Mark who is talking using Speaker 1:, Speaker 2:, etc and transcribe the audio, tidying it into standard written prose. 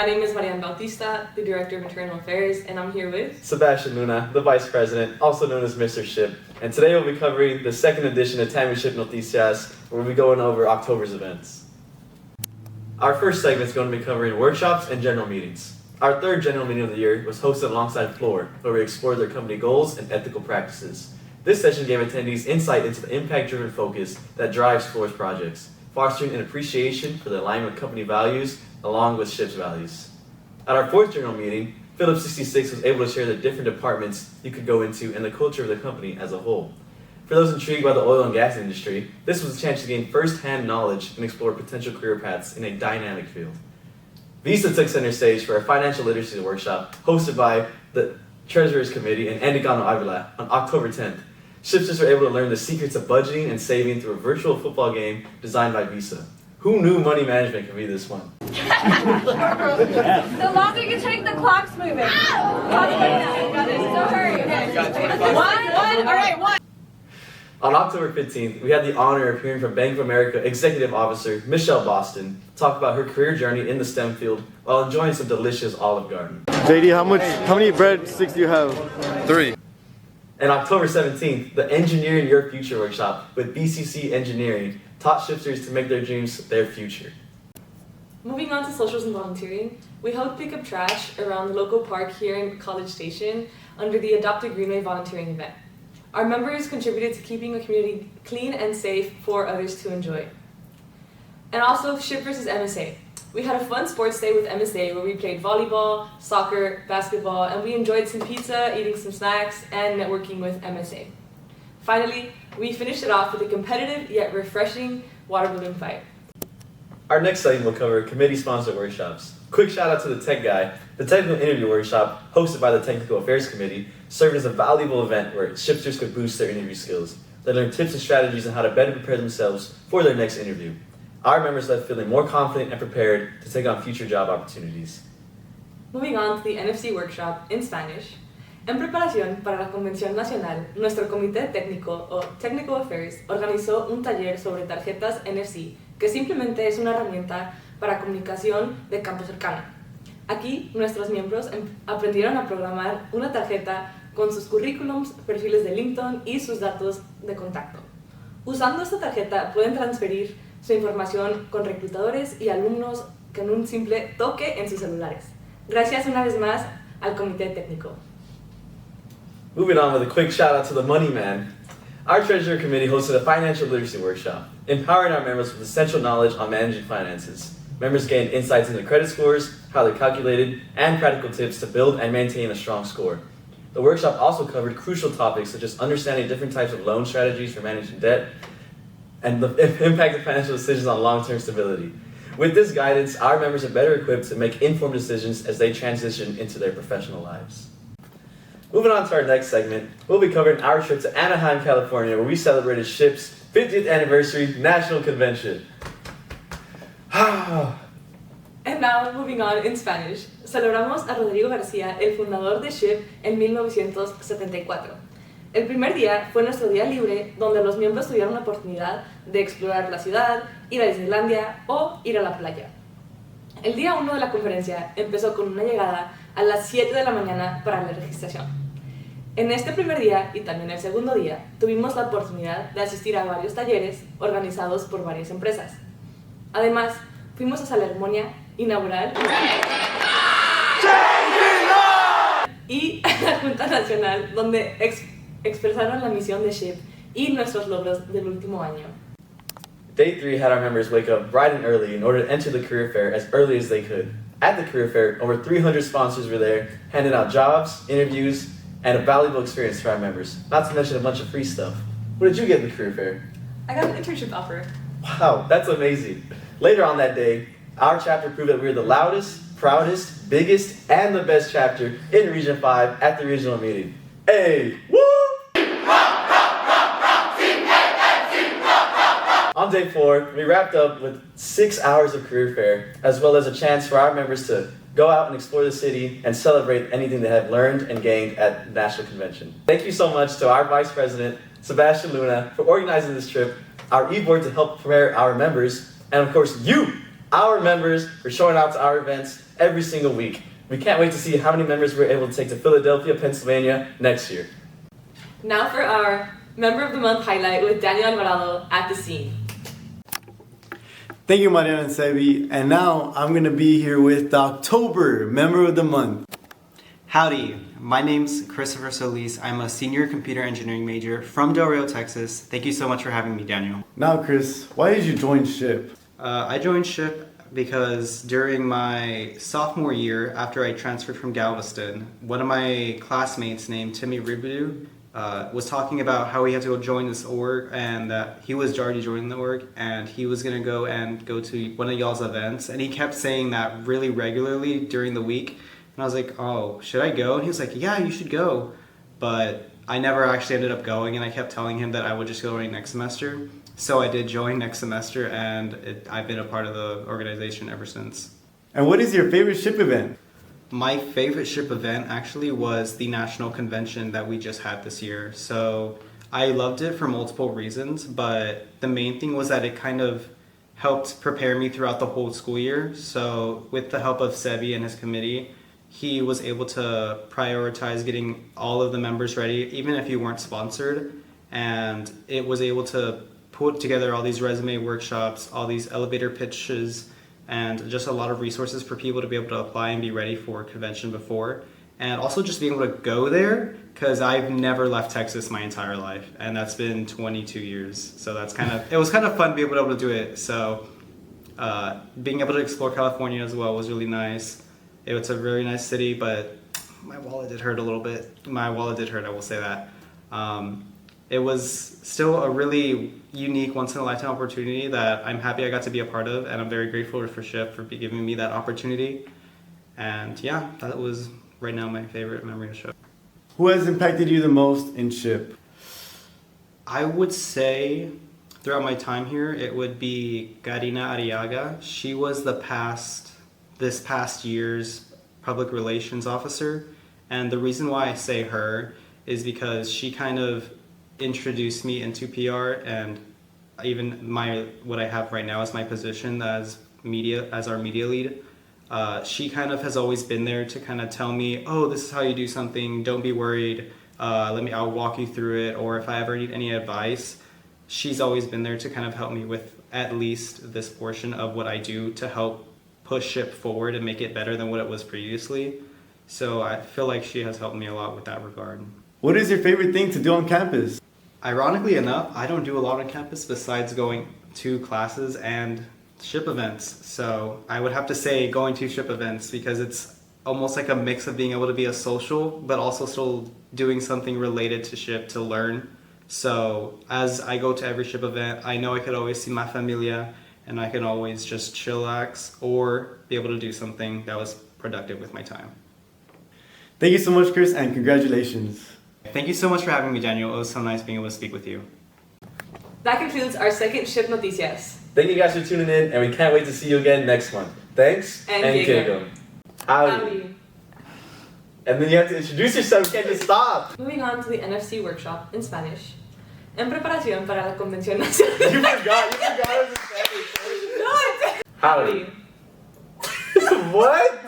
Speaker 1: My name is Marian Bautista, the Director of Internal Affairs, and I'm here with
Speaker 2: Sebastian Luna, the Vice President, also known as Mr. Ship. And today we'll be covering the second edition of Ship Noticias, where we'll be going over October's events. Our first segment is going to be covering workshops and general meetings. Our third general meeting of the year was hosted alongside Floor, where we explored their company goals and ethical practices. This session gave attendees insight into the impact-driven focus that drives Floor's projects, fostering an appreciation for the alignment with company values along with Ship's values. At our fourth general meeting, Phillips 66 was able to share the different departments you could go into and the culture of the company as a whole. For those intrigued by the oil and gas industry, this was a chance to gain first-hand knowledge and explore potential career paths in a dynamic field. Visa took center stage for a financial literacy workshop hosted by the Treasurers Committee and Endigano Avila on October 10th. Shipsters were able to learn the secrets of budgeting and saving through a virtual football game designed by Visa. Who knew money management could be this fun?
Speaker 3: The longer you take, the clock's moving. So hurry. Okay. One. All right, one.
Speaker 2: On October 15th, we had the honor of hearing from Bank of America Executive Officer Michelle Boston talk about her career journey in the STEM field while enjoying some delicious Olive Garden.
Speaker 4: JD, how many breadsticks do you have?
Speaker 5: 3.
Speaker 2: And October 17th, the Engineering Your Future workshop with BCC Engineering taught shifters to make their dreams their future.
Speaker 1: Moving on to socials and volunteering, we helped pick up trash around the local park here in College Station under the Adopt a Greenway volunteering event. Our members contributed to keeping a community clean and safe for others to enjoy. And also Ship versus MSA. We had a fun sports day with MSA where we played volleyball, soccer, basketball, and we enjoyed some pizza, eating some snacks, and networking with MSA. Finally, we finished it off with a competitive yet refreshing water balloon fight.
Speaker 2: Our next segment will cover committee-sponsored workshops. Quick shout out to the Tech Guy. The technical interview workshop, hosted by the Technical Affairs Committee, served as a valuable event where shifters could boost their interview skills. They learned tips and strategies on how to better prepare themselves for their next interview. Our members left feeling more confident and prepared to take on future job opportunities.
Speaker 1: Moving on to the NFC workshop in Spanish. En preparación para la Convención Nacional, nuestro Comité Técnico o Technical Affairs organizó un taller sobre tarjetas NFC, que simplemente es una herramienta para comunicación de campo cercano. Aquí, nuestros miembros aprendieron a programar una tarjeta con sus currículums, perfiles de LinkedIn y sus datos de contacto. Usando esta tarjeta pueden transferir su información con reclutadores y alumnos con un simple toque en sus celulares. Gracias una vez más al Comité Técnico.
Speaker 2: Moving on with a quick shout out to the Money Man. Our Treasurer Committee hosted a financial literacy workshop, empowering our members with essential knowledge on managing finances. Members gained insights into credit scores, how they're calculated, and practical tips to build and maintain a strong score. The workshop also covered crucial topics such as understanding different types of loan strategies for managing debt and the impact of financial decisions on long-term stability. With this guidance, our members are better equipped to make informed decisions as they transition into their professional lives. Moving on to our next segment, we'll be covering our trip to Anaheim, California, where we celebrated Ship's 50th anniversary national convention.
Speaker 1: And now, moving on in Spanish, celebramos a Rodrigo García, el fundador de Ship, en 1974. El primer día fue nuestro día libre, donde los miembros tuvieron la oportunidad de explorar la ciudad, ir a Disneylandia o ir a la playa. El día 1 de la conferencia empezó con una llegada a las 7 de la mañana para la registración. En este primer día y también el segundo día tuvimos la oportunidad de asistir a varios talleres organizados por varias empresas. Además, fuimos a la ceremonia inaugural y a la Junta Nacional, donde expresaron la misión de Ship y nuestros logros del último año.
Speaker 2: Day 3 had our members wake up bright and early in order to enter the career fair as early as they could. At the career fair, over 300 sponsors were there, handing out jobs, interviews, and a valuable experience for our members, not to mention a bunch of free stuff. What did you get in the career fair?
Speaker 1: I got an internship offer.
Speaker 2: Wow, that's amazing. Later on that day, our chapter proved that we were the loudest, proudest, biggest, and the best chapter in Region 5 at the regional meeting. Hey, woo! On day 4, we wrapped up with 6 hours of career fair, as well as a chance for our members to go out and explore the city and celebrate anything they have learned and gained at the National Convention. Thank you so much to our Vice President, Sebastian Luna, for organizing this trip, our e-board to help prepare our members, and of course you, Our members are showing out to our events every single week. We can't wait to see how many members we're able to take to Philadelphia, Pennsylvania next year.
Speaker 1: Now for our Member of the Month highlight with Daniel Alvarado at the scene.
Speaker 4: Thank you, Mariana and Sebi. And now I'm going to be here with the October Member of the Month.
Speaker 5: Howdy, my name's Christopher Solis. I'm a senior computer engineering major from Del Rio, Texas. Thank you so much for having me, Daniel.
Speaker 4: Now, Chris, why did you join SHPE?
Speaker 5: I joined SHPE because during my sophomore year, after I transferred from Galveston, one of my classmates named Timmy Ribidu was talking about how he had to go join this org and that he was already joining the org and he was going to go to one of y'all's events, and he kept saying that really regularly during the week. And I was like, oh, should I go? And he was like, yeah, you should go. But I never actually ended up going, and I kept telling him that I would just go next semester. So I did join next semester, and I've been a part of the organization ever since.
Speaker 4: And what is your favorite SHPE event?
Speaker 5: My favorite SHPE event actually was the national convention that we just had this year. So I loved it for multiple reasons, but the main thing was that it kind of helped prepare me throughout the whole school year. So with the help of Sebi and his committee, he was able to prioritize getting all of the members ready, even if you weren't sponsored. And it was able to put together all these resume workshops, all these elevator pitches, and just a lot of resources for people to be able to apply and be ready for a convention before. And also just being able to go there, because I've never left Texas my entire life, and that's been 22 years. So it was kind of fun to be able to do it. So being able to explore California as well was really nice. It's a very nice city, but my wallet did hurt a little bit. My wallet did hurt, I will say that. It was still a really unique, once-in-a-lifetime opportunity that I'm happy I got to be a part of, and I'm very grateful for SHPE for giving me that opportunity. And yeah, that was right now my favorite memory of SHPE.
Speaker 4: Who has impacted you the most in SHPE?
Speaker 5: I would say throughout my time here, it would be Karina Arriaga. She was this past year's public relations officer, and the reason why I say her is because she kind of introduced me into PR, and even what I have right now as my position as our media lead. She kind of has always been there to kind of tell me, oh, this is how you do something, don't be worried, I'll walk you through it, or if I ever need any advice, she's always been there to kind of help me with at least this portion of what I do to help push SHPE forward and make it better than what it was previously. So I feel like she has helped me a lot with that regard.
Speaker 4: What is your favorite thing to do on campus?
Speaker 5: Ironically enough, I don't do a lot on campus besides going to classes and SHPE events. So I would have to say going to SHPE events, because it's almost like a mix of being able to be a social, but also still doing something related to SHPE to learn. So as I go to every SHPE event, I know I could always see my familia, and I can always just chillax or be able to do something that was productive with my time.
Speaker 4: Thank you so much, Chris, and congratulations.
Speaker 5: Thank you so much for having me, Daniel. It was so nice being able to speak with you.
Speaker 1: That concludes our second SHPE Noticias.
Speaker 2: Thank you guys for tuning in, and we can't wait to see you again next month. Thanks,
Speaker 1: And
Speaker 2: Keiko. Howdy. And then you have to introduce yourself, you can't just stop.
Speaker 1: Moving on to the NFC workshop in Spanish. En preparación para la convención nacional.
Speaker 2: You forgot it was in Spanish.
Speaker 1: No, it's...
Speaker 2: Howdy. What?